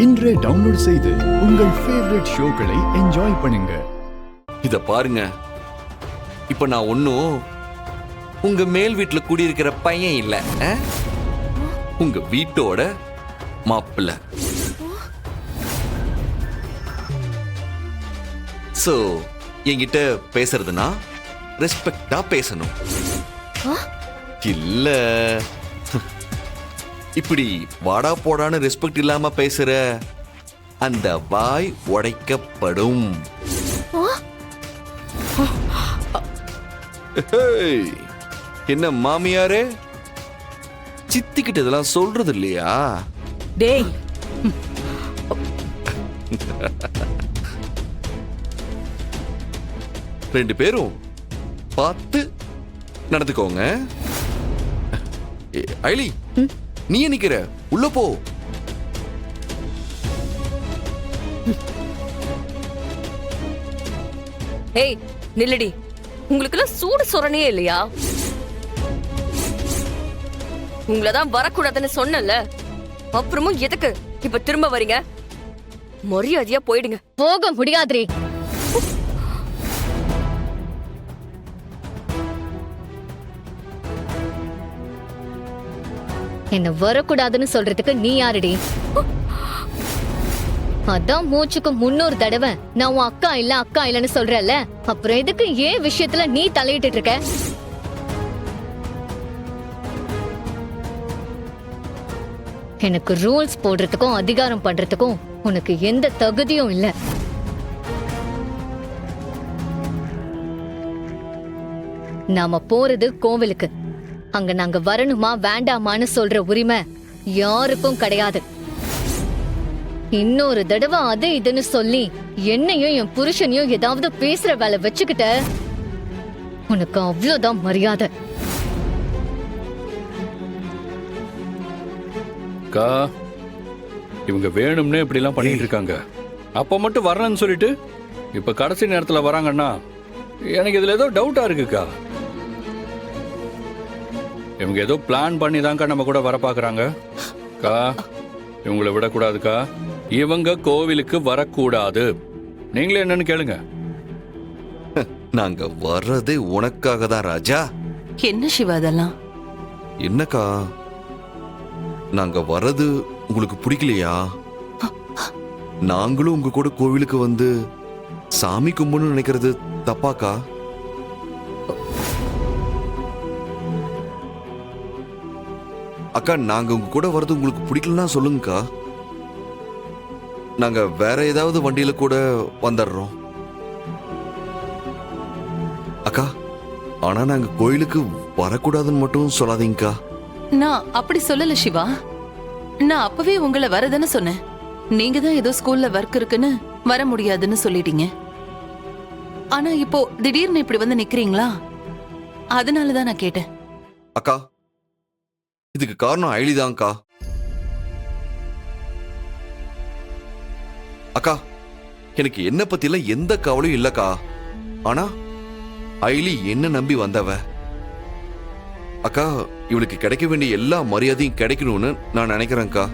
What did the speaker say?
இன்றே டவுன்லோட் செய்து உங்கள் ஃபேவரட் ஷோக்களை என்ஜாய் பண்ணுங்க. இத பாருங்க, இப்ப நான் ஒன்னும் உங்க மேல் வீட்டுல குடியிருக்கிற பையன் இல்ல, உங்க வீட்டோட மாப்பிள்ள. சோ என்கிட்ட பேசுறதுனா ரெஸ்பெக்டா பேசணும். இல்ல இப்படி வாடா போடான்னு ரெஸ்பெக்ட் இல்லாம பேசுற அந்த வாய் உடைக்கப்படும். என்ன மாமியாரே, சித்திக்கிட்ட இதெல்லாம் சொல்றது இல்லையா? டேய், ரெண்டு பேரும் பார்த்து நடந்துக்கோங்க. ஐலி, நீ நிக்கிற, உள்ள போ. ஏய் நில்லடி, உங்களுக்குலாம் சூடு சொரணையே இல்லையா? உங்களதான் வரக்கூடாதுன்னு சொன்னல, அப்புறமும் எதுக்கு இப்ப திரும்ப வரீங்க? மரியாதையா போயிடுங்க. போக முடியாதுரே. என்ன வரக்கூடாதுன்னு சொல்றதுக்கு நீ யாருடி? அதான் மூச்சுக்கு 300 தடவை நான் உன் அக்கா இல்லன்னு சொல்றல, அப்புறம் எதுக்கு ஏன் விஷயத்துல நீ தலையிட்டு இருக்க? எனக்கு ரூல்ஸ் போடுறதுக்கும் அதிகாரம் பண்றதுக்கும் உனக்கு எந்த தகுதியும் இல்ல. நாம போறது கோவிலுக்கு. அங்க நாங்க வரணுமா வேண்டாமான்னு சொல்ற உரிமை யாருக்கும் கிடையாது. இன்னொரு தடவை அது இதுன்னு சொல்லி என்னையும் என் புருஷனையும் ஏதாவது பேசுற வேலை வச்சுக்கிட்ட உனக்கு அவ்வளவுதான் மரியாதை. அக்கா, இவங்க வேணும்னே இப்படி எல்லாம் பண்ணிட்டு இருக்காங்க. அப்ப மட்டும் வரணும்னு சொல்லிட்டு இப்ப கடைசி நேரத்துல வராங்கன்னா எனக்கு இதுல ஏதோ டவுட்டா இருக்குக்கா. இவங்க ஏதோ பிளான் பண்ணி தான்க்கா நம்ம கூட வர பாக்குறாங்க. அக்கா, இவங்களை விடக்கூடாதுக்கா. இவங்க கோவிலுக்கு வரக்கூடாது. நீங்களே என்னன்னு கேளுங்க. நாங்க வர்றது உனக்காக தான் ராஜா. என்ன சிவா அதெல்லாம்? என்னக்கா, நாங்க வர்றது உங்களுக்கு பிடிக்கலையா? நாங்களும் உங்க கூட கோவிலுக்கு வந்து சாமி கும்பிடணும்னு நினைக்கிறது தப்பாக்கா? அக்கா, நாங்க உங்க கூட வர்றது உங்களுக்கு பிடிக்கலன்னா சொல்லுங்கக்கா. நாங்க வேற ஏதாவது வண்டியில கூட வந்துடுறோம். அக்கா, ஆனா நாங்க கோயிலுக்கு வரக்கூடாதுன்னு மட்டும் சொல்லாதீங்கக்கா. நான் அப்படி சொல்லல சிவா. நான் அப்பவே உங்களை வரதுன்னு சொன்னேன். நீங்க தான் ஏதோ ஸ்கூல்ல ஒர்க் இருக்குன்னு வர முடியாதுன்னு சொல்லிட்டீங்க. ஆனா இப்போ திடீர்னு இப்படி வந்து நிக்கிறீங்களா? அதனாலதான் நான் கேட்டேன். அக்கா, இதுக்கு காரணம் ஐலிதான்க்கா. அக்கா, எனக்கு என்ன பத்தில எந்த கவலையும் இல்லக்கா. ஆனா ஐலி என்ன நம்பி வந்தவ. அக்கா, இவளுக்கு கிடைக்க வேண்டிய எல்லா மரியாதையும் கிடைக்கணும்னு நான் நினைக்கிறேன்க்கா.